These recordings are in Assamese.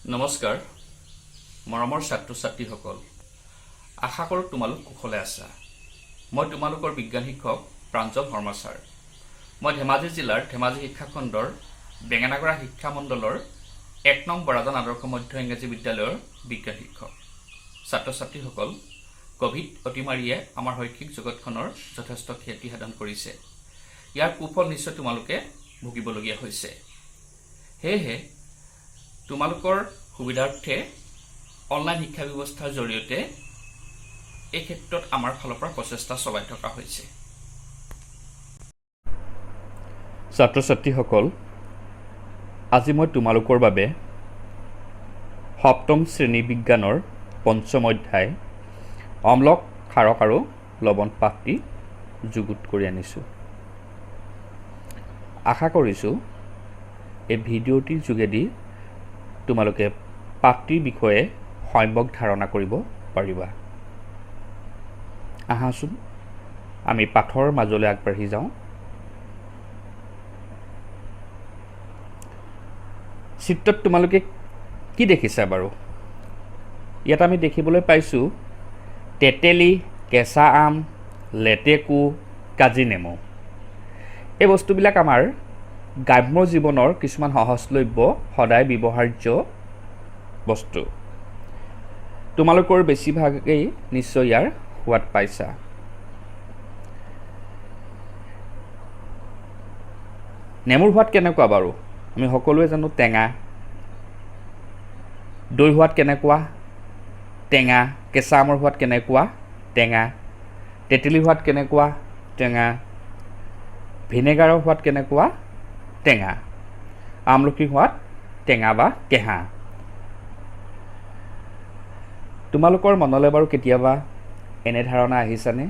নমস্কাৰ মৰমৰ ছাত্ৰ ছাত্ৰীসকল আশা কৰোঁ তোমালোক কুশলে আছা মই তোমালোকৰ বিজ্ঞান শিক্ষক প্ৰাঞ্জল শৰ্মা ছাৰ মই ধেমাজি জিলাৰ ধেমাজি শিক্ষা খণ্ডৰ বেঙেনাগৰা শিক্ষা মণ্ডলৰ 1 নং বৰাজান আদৰ্শ মধ্য ইংৰাজী বিদ্যালয়ৰ বিজ্ঞান শিক্ষক ছাত্ৰ ছাত্ৰীসকল কোভিড অতিমাৰীয়ে আমাৰ শৈক্ষিক জগতখনৰ যথেষ্ট ক্ষতি সাধন কৰিছে ইয়াৰ কুফল নিশ্চয় তোমালোকে ভুগিবলগীয়া হৈছে হেহে তোমালোকৰ সুবিধাৰ্থে অনলাইন শিক্ষা ব্যৱস্থাৰ জৰিয়তে এই ক্ষেত্ৰত আমাৰ ফালৰ পৰা প্ৰচেষ্টা চলাই থকা হৈছে ছাত্ৰ ছাত্ৰীসকল আজি মই তোমালোকৰ বাবে সপ্তম শ্ৰেণী বিজ্ঞানৰ পঞ্চম অধ্যায় অম্লক ক্ষাৰক আৰু লৱণ পাঠটি যুগুত কৰি আনিছোঁ আশা কৰিছোঁ এই ভিডিঅ'টিৰ যোগেদি তোমালোকে পাঠটিৰ বিষয়ে সম্যক ধাৰণা কৰিব পাৰিবা আহাচোন আমি পাঠৰ মাজলৈ আগবাঢ়ি যাওঁ চিত্ৰত তোমালোকে কি দেখিছা বাৰু ইয়াত আমি দেখিবলৈ পাইছোঁ তেতেলী কেঁচা আম লেটেকু কাজি নেমু এই বস্তুবিলাক আমাৰ গ্ৰাম্য জীৱনৰ কিছুমান সহজলভ্য সদায় ব্যৱহাৰ্য বস্তু তোমালোকৰ বেছিভাগেই নিশ্চয় ইয়াৰ সোৱাদ পাইছা নেমুৰ সোৱাদ কেনেকুৱা বাৰু আমি সকলোৱে জানো টেঙা দৈ সোৱাদ কেনেকুৱা টেঙা কেঁচা আমৰ সোৱাদ কেনেকুৱা টেঙা তেতেলী সোৱাদ কেনেকুৱা টেঙা ভিনেগাৰৰ সোৱাদ কেনেকুৱা টেঙা আমলখিৰ সোৱাদ টেঙা বা কেঁহা তোমালোকৰ মনলৈ বাৰু কেতিয়াবা এনে ধাৰণা আহিছানে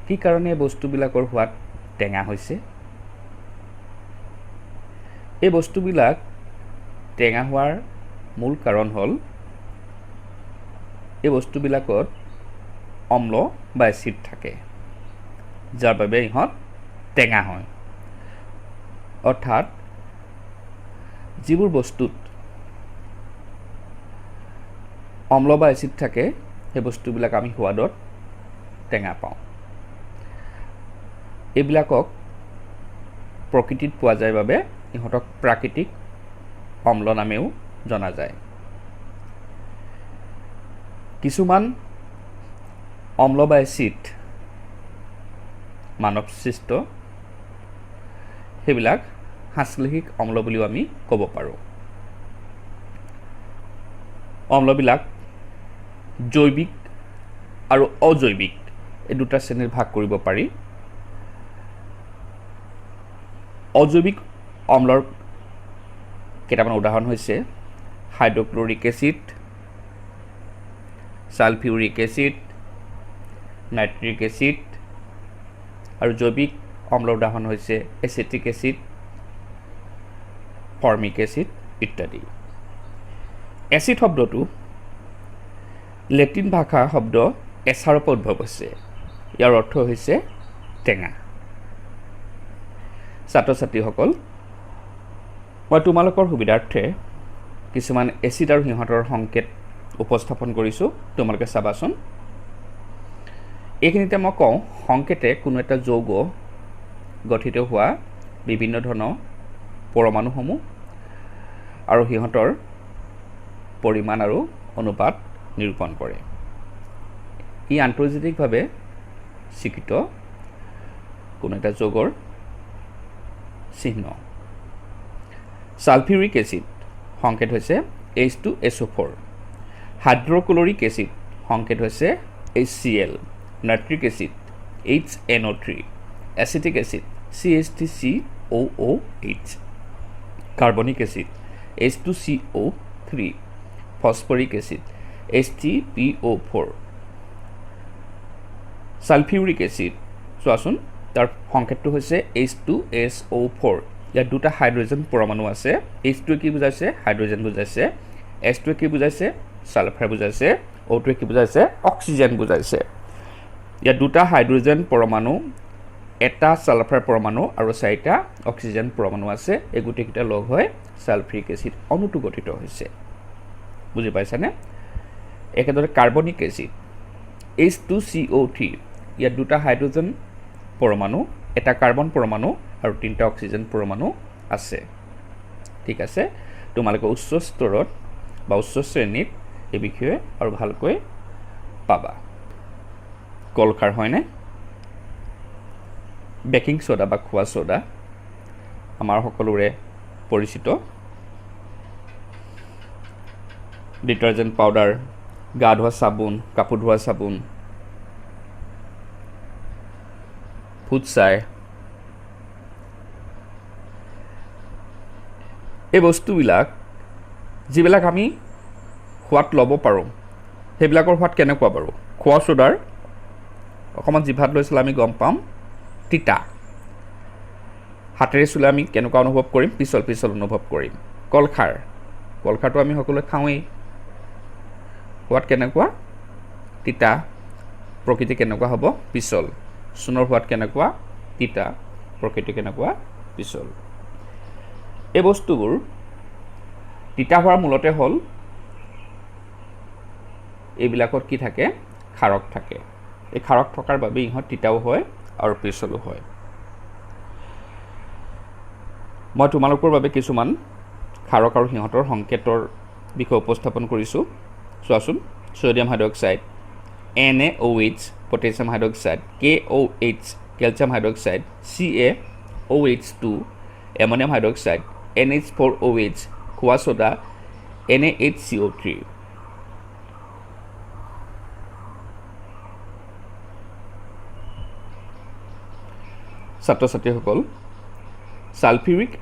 কি কাৰণে এই বস্তুবিলাকৰ সোৱাদ টেঙা হৈছে এই বস্তুবিলাক টেঙা হোৱাৰ মূল কাৰণ হ'ল এই বস্তুবিলাকত অম্ল বা এচিড থাকে যাৰ বাবে ইহঁত টেঙা হয় অৰ্থাৎ যিবোৰ বস্তুত অম্ল বা এচিড থাকে সেই বস্তুবিলাক আমি সোৱাদত টেঙা পাওঁ এইবিলাকক প্ৰকৃতিত পোৱা যায় বাবে ইহঁতক প্ৰাকৃতিক অম্ল নামেও জনা যায় কিছুমান অম্ল বা এচিড মানৱ সৃষ্ট সেইবিলাক সাংশ্লেষিক অম্ল বুলিও আমি ক'ব পাৰোঁ অম্লবিলাক জৈৱিক আৰু অজৈৱিক এই দুটা শ্ৰেণীৰ ভাগ কৰিব পাৰি অজৈৱিক অম্লৰ কেইটামান উদাহৰণ হৈছে hydrochloric acid sulphuric acid nitric acid আৰু জৈৱিক অম্লৰ উদাহৰণ হৈছে এচিটিক এচিড ফৰ্মিক এচিড ইত্যাদি এচিড শব্দটো লেটিন ভাষা শব্দ এচাৰ পৰা উদ্ভৱ হৈছে ইয়াৰ অৰ্থ হৈছে টেঙা ছাত্ৰ ছাত্ৰীসকল মই তোমালোকৰ সুবিধাৰ্থে কিছুমান এচিড আৰু সিহঁতৰ সংকেত উপস্থাপন কৰিছোঁ তোমালোকে চাবাচোন এইখিনিতে মই কওঁ সংকেতে কোনো এটা যৌগ গঠিত হোৱা বিভিন্ন ধৰণৰ পৰমাণুসমূহ আৰু সিহঁতৰ পৰিমাণ আৰু অনুপাত নিৰূপণ কৰে ই আন্তৰ্জাতিকভাৱে স্বীকৃত কোনো এটা যৌগৰ চিহ্ন ছালফিউৰিক এচিড সংকেত হৈছে H2SO4 হাইড্ৰক্লৰিক এচিড সংকেত হৈছে HCl nitric acid HNO3 acetic acid CH3COOH carbonic acid H2CO3 phosphoric acid H3PO4 sulphuric acid চোৱাচোন তাৰ সংকেতটো হৈছে H2SO4 ইয়াত দুটা হাইড্ৰজেন পৰমাণু আছে H2 কি বুজাইছে হাইড্ৰজেন বুজাইছে S2 কি বুজাইছে সালফাৰ বুজাইছে O2 কি বুজাইছে অক্সিজেন বুজাইছে ইয়াত দুটা হাইড্ৰজেন পৰমাণু এটা সালফাৰ পৰমাণু আৰু চাৰিটা অক্সিজেন পৰমাণু আছে এই গোটেইকেইটা লগ হৈ সালফ্ৰিক এচিড অণুটো গঠিত হৈছে বুজি পাইছানে একেদৰে কাৰ্বনিক এচিড H2CO3 ইয়াত দুটা হাইড্ৰোজেন পৰমাণু এটা কাৰ্বন পৰমাণু আৰু তিনিটা অক্সিজেন পৰমাণু আছে ঠিক আছে তোমালোকে উচ্চ স্তৰত বা উচ্চ শ্ৰেণীত এই বিষয়ে আৰু ভালকৈ পাবা কলখাৰ হয়নে বেকিং সোডা বা খোৱা সোডা আমাৰ সকলোৰে পৰিচিত ডিটাৰজেন্ট পাউডাৰ গা ধোৱা চাবোন কাপোৰ ধোৱা চাবোন ফুটছাই এই বস্তুবিলাক যিবিলাক আমি সোৱাদ ল'ব পাৰোঁ সেইবিলাকৰ সোৱাদ কেনেকুৱা বাৰু খোৱা সোডাৰ অকণমান জিভাত লৈছিল আমি গম পাম তিতা হাতেৰে চুলে আমি কেনেকুৱা অনুভৱ কৰিম পিছল পিছল অনুভৱ কৰিম কলখাৰটো আমি সকলোৱে খাওঁৱেই সোৱাদ কেনেকুৱা তিতা প্ৰকৃতি কেনেকুৱা হ'ব পিছল চূণৰ সোৱাদ কেনেকুৱা তিতা প্ৰকৃতি কেনেকুৱা পিছল এই বস্তুবোৰ তিতা হোৱাৰ মূলতে হ'ল এইবিলাকত কি থাকে খাৰক থাকে এই খাৰক থকাৰ বাবে ইহঁত তিতাও হয় আৰু পিছলো হয় মই তোমালোকৰ বাবে কিছুমান খাৰক আৰু সিহঁতৰ সংকেতৰ বিষয়ে উপস্থাপন কৰিছোঁ চোৱাচোন sodium hydroxide NaOH potassium hydroxide KOH calcium hydroxide CaOH2 ammonium hydroxide NH4OH খোৱা সোডা NaHCO3 ছাত্ৰ ছাত্ৰীসকল সালফিউৰিক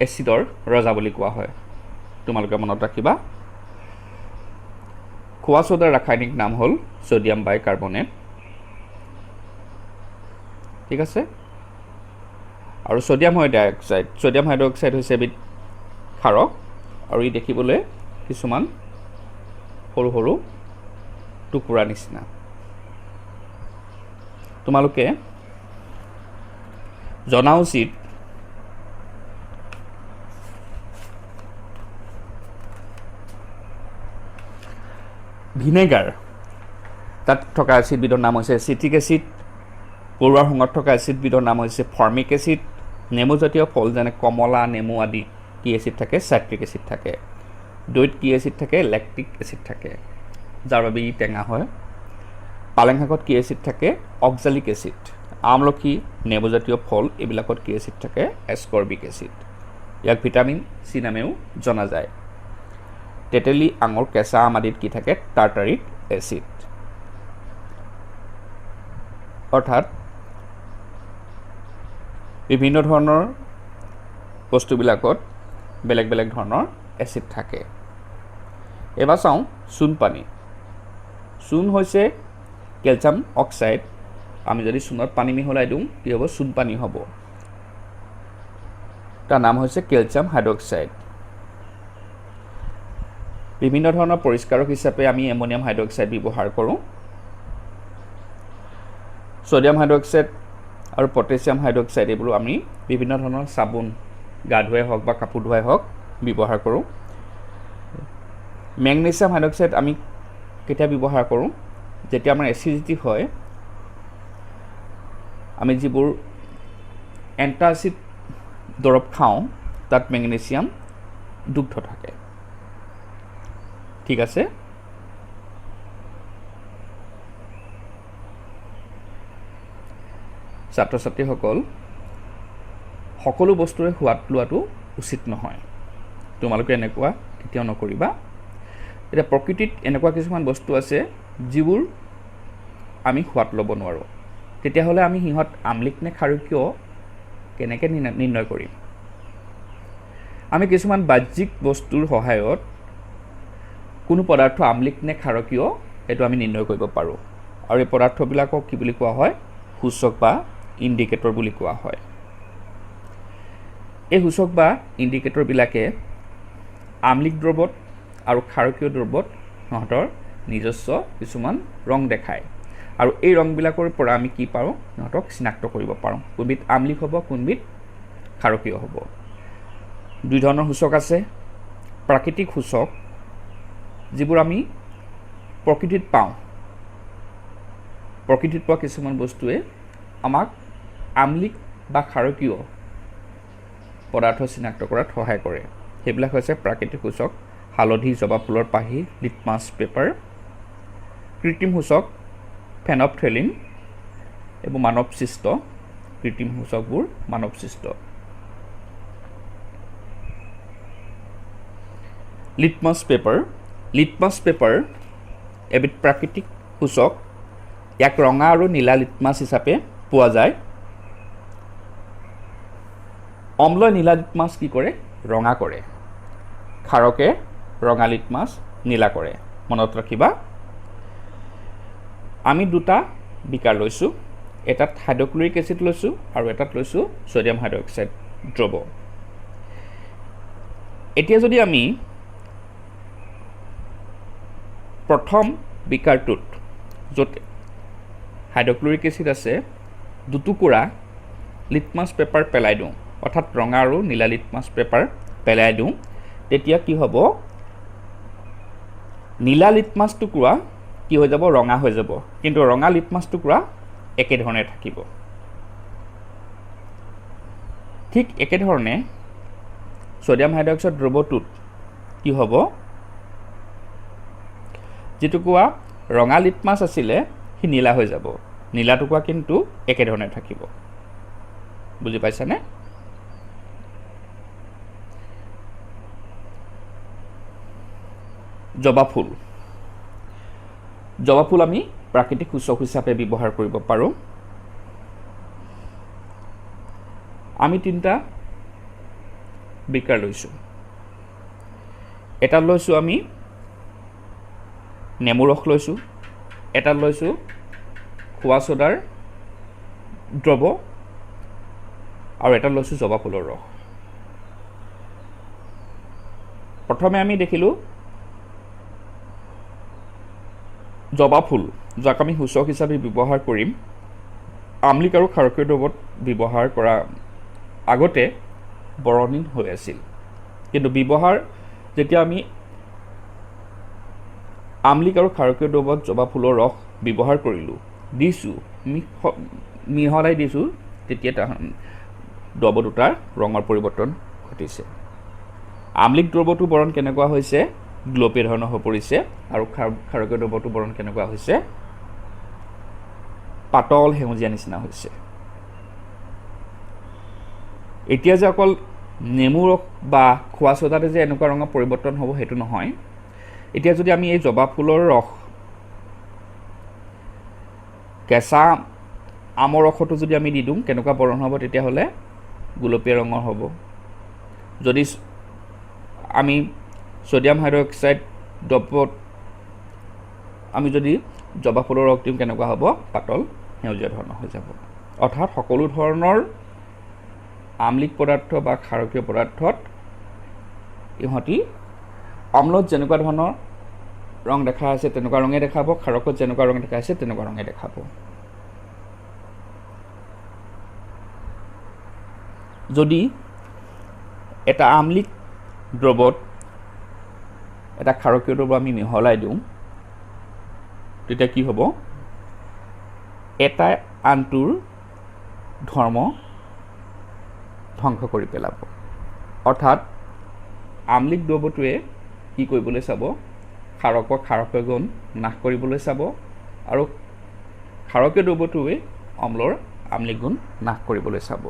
এচিডৰ ৰজা বুলি কোৱা হয় তোমালোকে মনত ৰাখিবা খোৱা সোডাৰ ৰাসায়নিক নাম হ'ল সোডিয়াম বাইকাৰ্বনেট ঠিক আছে আৰু সোডিয়াম হাইড্ৰক্সাইড হৈছে এবিধ খাৰক আৰু ই দেখিবলৈ কিছুমান সৰু সৰু টুকুৰা নিচিনা তোমালোকে জনা উচিত ভিনেগাৰ তাত থকা এচিডবিধৰ নাম হৈছে চিট্ৰিক এচিড পৰুৱাৰ শুঙত থকা এচিডবিধৰ নাম হৈছে ফৰ্মিক এচিড নেমুজাতীয় ফল যেনে কমলা নেমু আদি কি এচিড থাকে চাইট্ৰিক এচিড থাকে দৈত কি এচিড থাকে লেক্টিক এচিড থাকে যাৰ বাবে ই টেঙা হয় পালেং শাকত কি এচিড থাকে অক্সালিক এচিড আমলখি নেমুজাতীয় ফল এইবিলাকত কি এচিড থাকে এসকৰ্বিক এচিড ইয়াক ভিটামিন চি নামেও জনা যায় তেতেলী আঙুৰ কেঁচা আম আদিত কি থাকে টাৰ্টাৰিক এচিড অৰ্থাৎ বিভিন্ন ধৰণৰ বস্তুবিলাকত বেলেগ বেলেগ ধৰণৰ এচিড থাকে এবাৰ চাওঁ চূণ হৈছে কেলছিয়াম অক্সাইড আমি যদি চূণত পানী মিহলাই দিওঁ কি হ'ব চূণ পানী হ'ব তাৰ নাম হৈছে কেলছিয়াম হাইড্ৰক্সাইড বিভিন্ন ধৰণৰ পৰিষ্কাৰক হিচাপে আমি এমনিয়াম হাইড্ৰক্সাইড ব্যৱহাৰ কৰোঁ সোডিয়াম হাইড্ৰক্সাইড আৰু পটাছিয়াম হাইড্ৰক্সাইড এইবোৰ আমি বিভিন্ন ধৰণৰ চাবোন গা ধুৱাই হওক বা কাপোৰ ধুৱাই হওক ব্যৱহাৰ কৰোঁ মেগনেছিয়াম হাইড্ৰক্সাইড আমি কেতিয়া ব্যৱহাৰ কৰোঁ যেতিয়া আমাৰ এচিডিটি হয় আমি যিবোৰ এণ্টাচিড দৰৱ খাওঁ তাত মেগনেছিয়াম দুগ্ধ থাকে ঠিক আছে ছাত্ৰ ছাত্ৰীসকল সকলো বস্তুৰে সোৱাদ লোৱাটো উচিত নহয় তোমালোকে এনেকুৱা কেতিয়াও নকৰিবা এটা প্ৰকৃতিত এনেকুৱা কিছুমান বস্তু আছে যিবোৰ আমি সোৱাদ ল'ব নোৱাৰোঁ তেতিয়াহ'লে আমি সিহঁত আমলিক নে খাৰুকীয় কেনেকৈ নিৰ্ণয় কৰিম আমি কিছুমান বাহ্যিক বস্তুৰ সহায়ত কোনো পদাৰ্থ আমলিক নে খাৰুকীয় এইটো আমি নিৰ্ণয় কৰিব পাৰোঁ আৰু এই পদাৰ্থবিলাকক কি বুলি কোৱা হয় সূচক বা ইণ্ডিকেটৰ বুলি কোৱা হয় এই সূচক বা ইণ্ডিকেটৰবিলাকে আমলিক দ্ৰৱত আৰু খাৰুকীয় দ্ৰৱত সিহঁতৰ নিজস্ব কিছুমান ৰং দেখায় আৰু এই ৰংবিলাকৰ পৰা আমি কি পাৰোঁ সিহঁতক চিনাক্ত কৰিব পাৰোঁ কোনবিধ আমলিক হ'ব কোনবিধ খাৰুকীয় হ'ব দুই ধৰণৰ সূচক আছে প্ৰাকৃতিক সূচক যিবোৰ আমি প্ৰকৃতিত পাওঁ, প্ৰকৃতিত পোৱা কিছুমান বস্তুৱে আমাক আম্লিক বা ক্ষাৰকীয় পদাৰ্থ চিনাক্ত কৰাত সহায় কৰে। সেইবিলাক হৈছে প্ৰাকৃতিক সূচক, হালধি, জবা ফুলৰ পাহি, লিটমাছ পেপাৰ। কৃত্ৰিম সূচক ফেনপথেলিন, এইবোৰ মানৱসৃষ্ট। কৃত্ৰিম সূচকবোৰ মানৱসৃষ্ট। Litmus paper. লিটমাছ পেপাৰ এবিধ প্ৰাকৃতিক সূচক। ইয়াক ৰঙা আৰু নীলা লিটমাছ হিচাপে পোৱা যায়। অম্লই নীলা লিটমাছ কি কৰে? ৰঙা কৰে। ক্ষাৰকে ৰঙা লিটমাছ নীলা কৰে। মনত ৰাখিবা। আমি দুটা বিকাৰ লৈছোঁ, এটাত হাইড্ৰক্লৰিক এচিড লৈছোঁ আৰু এটাত লৈছোঁ ছ'ডিয়াম হাইড্ৰক্সাইড দ্ৰৱ। এতিয়া যদি আমি প্ৰথম বিকাৰটোত য'ত হাইড্ৰক্লৰিক এচিড আছে দুটুকুৰা লিটমাছ পেপাৰ পেলাই দিওঁ, অৰ্থাৎ ৰঙা আৰু নীলা লিটমাছ পেপাৰ পেলাই দিওঁ, তেতিয়া কি হ'ব? নীলা লিটমাছ টুকুৰা কি হৈ যাব? ৰঙা হৈ যাব। কিন্তু ৰঙা লিটমাছ টুকুৰা একেধৰণে থাকিব। ঠিক একেধৰণে ছ'ডিয়াম হাইড্ৰক্সাইড দ্ৰৱটোত কি হ'ব? যিটুকুৰা ৰঙা লিটমাছ আছিলে সি নীলা হৈ যাব। নীলা টুকুৰা কিন্তু একেধৰণে থাকিব। বুজি পাইছানে? জবা ফুল। জবা ফুল আমি প্ৰাকৃতিক সূচক হিচাপে ব্যৱহাৰ কৰিব পাৰোঁ। আমি তিনিটা বিকাৰ লৈছোঁ। এটাত লৈছোঁ আমি নেমু ৰস লৈছোঁ, এটাত লৈছোঁ খোৱা ছ'ডাৰ দ্ৰৱ আৰু এটাত লৈছোঁ জবা ফুলৰ ৰস। প্ৰথমে আমি দেখিলোঁ জবা ফুল, যাক আমি সূচক হিচাপে ব্যৱহাৰ কৰিম, আম্লিক আৰু ক্ষাৰকীয় দ্ৰৱত ব্যৱহাৰ কৰা আগতে বৰণীন হৈ আছিল। কিন্তু ব্যৱহাৰ যেতিয়া আমি আম্লিক আৰু ক্ষাৰকীয় দ্ৰৱত জবা ফুলৰ ৰস ব্যৱহাৰ কৰিলোঁ, দিছোঁ, মিহলাই দিছোঁ, তেতিয়া দ্ৰৱ দুটাৰ ৰঙৰ পৰিৱৰ্তন ঘটিছে। আম্লিক দ্ৰৱটো বৰণ কেনেকুৱা হৈছে? গ্ল'পীয়া ধৰণৰ হৈ পৰিছে আৰু ক্ষাৰকীয় দ্ৰৱটো বৰণ কেনেকুৱা হৈছে? পাতল সেউজীয়া নিচিনা হৈছে। এতিয়া যে অকল নেমু ৰস বা খোৱা ছ'ডাতে যে এনেকুৱা ৰঙৰ পৰিৱৰ্তন হ'ব সেইটো নহয়। এতিয়া যদি আমি এই জবা ফুলৰ ৰস কেঁচা আমৰ ৰসতো যদি আমি দি দিওঁ কেনেকুৱা বৰণ হ'ব? তেতিয়াহ'লে গোলপীয়া ৰঙৰ হ'ব। যদি আমি ছ'ডিয়াম হাইড্ৰক্সাইড দ্ৰৱত আমি যদি জবা ফুলৰ ৰস দিওঁ কেনেকুৱা হ'ব? পাতল সেউজীয়া ধৰণৰ হৈ যাব। অৰ্থাৎ সকলো ধৰণৰ আম্লিক পদাৰ্থ বা ক্ষাৰকীয় পদাৰ্থত ইহঁতি অম্লত যেনেকুৱা ধৰণৰ ৰং দেখা আছে তেনেকুৱা ৰঙে দেখাব, ক্ষাৰকত যেনেকুৱা ৰং দেখা আছে তেনেকুৱা ৰঙে দেখাব। যদি এটা আম্লিক দ্ৰৱত এটা ক্ষাৰকীয় দ্ৰৱ আমি মিহলাই দিওঁ তেতিয়া কি হ'ব? এটাই আনটোৰ ধৰ্ম ধ্বংস কৰি পেলাব। অৰ্থাৎ আম্লিক দ্ৰৱটোৱে কি কৰিবলৈ চাব? ক্ষাৰকীয় গুণ নাশ কৰিবলৈ চাব আৰু ক্ষাৰকীয় দ্ৰৱটোৱে অম্লৰ আম্লিক গুণ নাশ কৰিবলৈ চাব।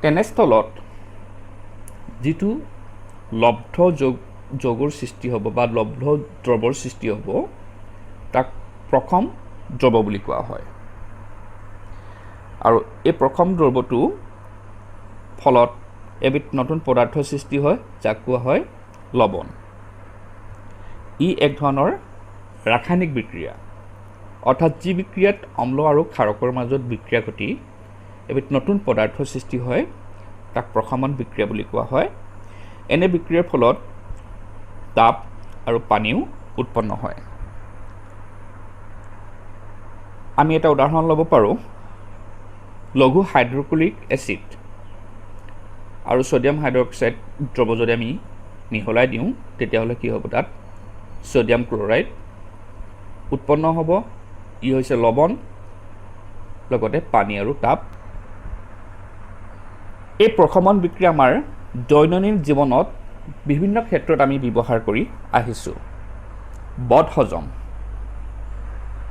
তেনেস্থলত যিটো লব্ধ যৌগৰ সৃষ্টি হ'ব বা লব্ধ দ্ৰৱৰ সৃষ্টি হ'ব তাক প্ৰথম দ্ৰৱ বুলি কোৱা হয়। আৰু এই প্ৰথম দ্ৰৱটো ফলত এবিধ নতুন পদাৰ্থৰ সৃষ্টি হয় যাক কোৱা হয় লৱণ। ই এক ধৰণৰ ৰাসায়নিক বিক্ৰিয়া, অৰ্থাৎ যি বিক্ৰিয়াত অম্ল আৰু ক্ষাৰকৰ মাজত বিক্ৰিয়া ঘটি এবিধ নতুন পদাৰ্থৰ সৃষ্টি হয় তাক প্ৰশমন বিক্ৰিয়া বুলি কোৱা হয়। এনে বিক্ৰিয়াৰ ফলত তাপ আৰু পানীও উৎপন্ন হয়। আমি এটা উদাহৰণ ল'ব পাৰোঁ। লঘু হাইড্ৰক্লৰিক এচিড আৰু ছ'ডিয়াম হাইড্ৰক্সাইড দ্ৰৱ যদি আমি মিহলাই দিওঁ তেতিয়াহ'লে কি হ'ব তাত ছ'ডিয়াম ক্লৰাইড উৎপন্ন হ'ব। ই হৈছে লৱণ লগতে পানী আৰু তাপ। এই প্ৰশমন বিক্ৰিয়া আমাৰ দৈনন্দিন জীৱনত বিভিন্ন ক্ষেত্ৰত আমি ব্যৱহাৰ কৰি আহিছোঁ। বদহজম,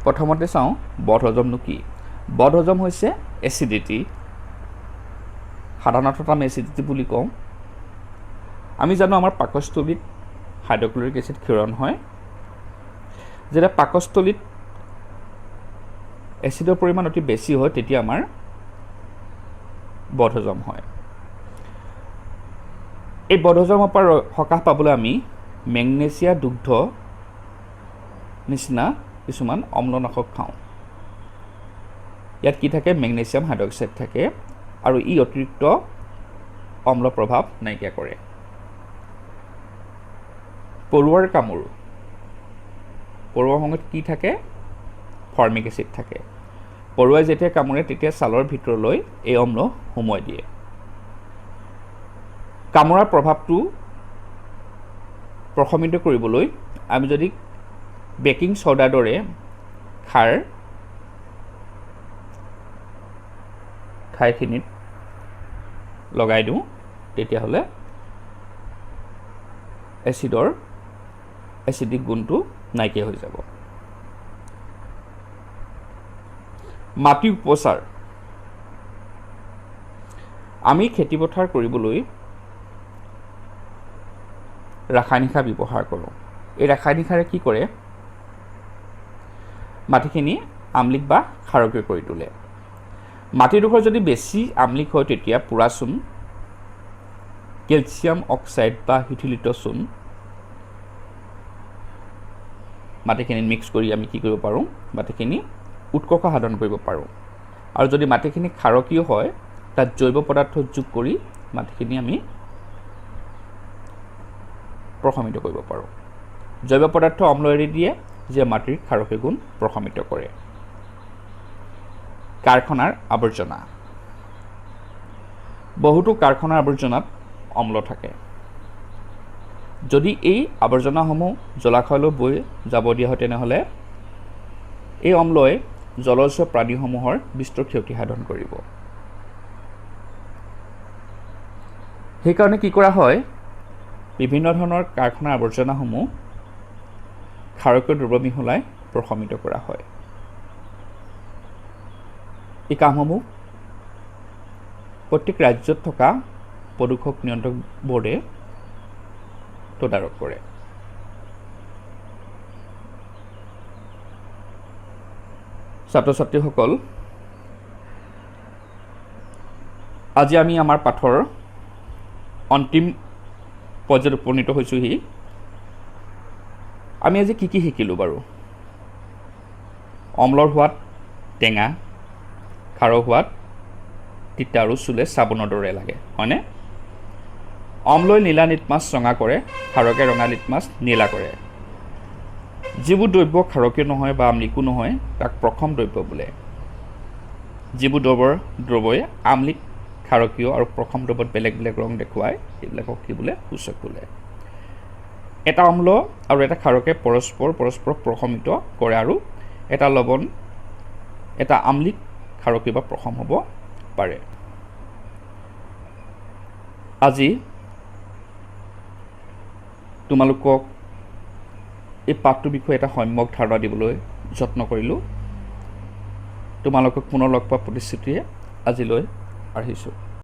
প্ৰথমতে চাওঁ বদহজমনো কি। বদহজম হৈছে এচিডিটি, সাধাৰণতে আমি এচিডিটি বুলি কওঁ। আমি জানো আমাৰ পাকস্থলীত হাইড্ৰক্লৰিক এচিড ক্ষৰণ হয়। যেতিয়া পাকস্থলীত এচিডৰ পৰিমাণ অতি বেছি হয় তেতিয়া আমাৰ বদহজম হয়। এই বদহজমৰ পৰা সকাহ পাবলৈ আমি মেগনেছিয়া দুগ্ধ নিচিনা কিছুমান অম্লনাশক খাওঁ। ইয়াত কি থাকে? মেগনেছিয়াম হাইড্ৰক্সাইড থাকে আৰু ই অতিৰিক্ত অম্ল প্ৰভাৱ নাইকিয়া কৰে। পৰুৱাৰ কামোৰ, পৰুৱাৰ সময়ত কি থাকে? ফৰ্মিক এচিড থাকে। পৰুৱাই যেতিয়া কামোৰে তেতিয়া ছালৰ ভিতৰলৈ এই অম্ল সুমুৱাই দিয়ে। কামোৰাৰ প্ৰভাৱটো প্ৰশমিত কৰিবলৈ আমি যদি বেকিং ছ'ডাৰ দৰে খাৰ ঠাইখিনিত লগাই দিওঁ তেতিয়াহ'লে এচিডিক গুণটো নাইকিয়া হৈ যাব। মাটি উপচাৰ, আমি খেতিপথাৰ কৰিবলৈ ৰাসায়নিক সাৰ ব্যৱহাৰ কৰোঁ। এই ৰাসায়নিক সাৰে কি কৰে? মাটিখিনি আমলিক বা ক্ষাৰকীয় কৰি তোলে। মাটিডোখৰ যদি বেছি আমলিক হয় তেতিয়া পোৰা চূণ, কেলছিয়াম অক্সাইড বা শিথিলিত চূণ মাটিখিনিত মিক্স কৰি আমি কি কৰিব পাৰোঁ? মাটিখিনি উৎকৰ্ষ সাধন কৰিব পাৰোঁ। আৰু যদি মাটিখিনি ক্ষাৰকীয় হয় তাত জৈৱ পদাৰ্থ যোগ কৰি মাটিখিনি আমি প্ৰশমিত কৰিব পাৰোঁ। জৈৱ পদাৰ্থ অম্ল এৰি দিয়ে যিয়ে মাটিৰ ক্ষাৰকীয় গুণ প্ৰশমিত কৰে। কাৰখানাৰ আৱৰ্জনা, বহুতো কাৰখানাৰ আৱৰ্জনাত অম্ল থাকে। যদি এই আৱৰ্জনাসমূহ জলাশয়লৈ বৈ যাব দিয়া হয় তেনেহ'লে এই অম্লই জলজ প্ৰাণীসমূহৰ বিস্তৰ ক্ষতি সাধন কৰিব। সেইকাৰণে কি কৰা হয়? বিভিন্ন ধৰণৰ কাৰখানাৰ আৱৰ্জনাসমূহ ক্ষাৰকীয় দ্ৰব্য মিহলাই প্ৰশমিত কৰা হয়। এই কামসমূহ প্ৰত্যেক ৰাজ্যত থকা প্ৰদূষক নিয়ন্ত্ৰক বোৰ্ডে তদাৰক কৰে। ছাত্ৰ ছাত্ৰীসকল, আজি আমি আমাৰ পাঠৰ অন্তিম পৰ্যায়ত উপনীত হৈছোহি। আমি আজি কি শিকিলোঁ বাৰু? অম্লৰ সোৱাদ টেঙা, খাৰৰ সোৱাদ তিতা আৰু চুলে চাবোনৰ দৰে লাগে, হয়নে? অম্লই নীলা লিটমাছ ৰঙা কৰে, ক্ষাৰকে ৰঙা লিটমাছ নীলা কৰে। যিবোৰ দ্ৰব্য ক্ষাৰকীয় নহয় বা আমলিকো নহয় তাক প্ৰশম দ্ৰব্য বোলে। যিবোৰ দ্ৰব্যই আমলিক, ক্ষাৰকীয় আৰু প্ৰশম দ্ৰব্যত বেলেগ বেলেগ ৰং দেখুৱায় সেইবিলাকক কি বোলে? সূচক বোলে। এটা অম্ল আৰু এটা ক্ষাৰকে পৰস্পৰক প্ৰশমিত কৰে আৰু এটা লৱণ এটা আমলিক, ক্ষাৰকীয় বা প্ৰশম হ'ব পাৰে। আজি তোমালোকক এই পাঠটোৰ বিষয়ে এটা সম্যক ধাৰণা দিবলৈ যত্ন কৰিলোঁ। তোমালোকক পুনৰ লগ পোৱা প্ৰতিশ্ৰুতিৰে আজিলৈ আহিছোঁ।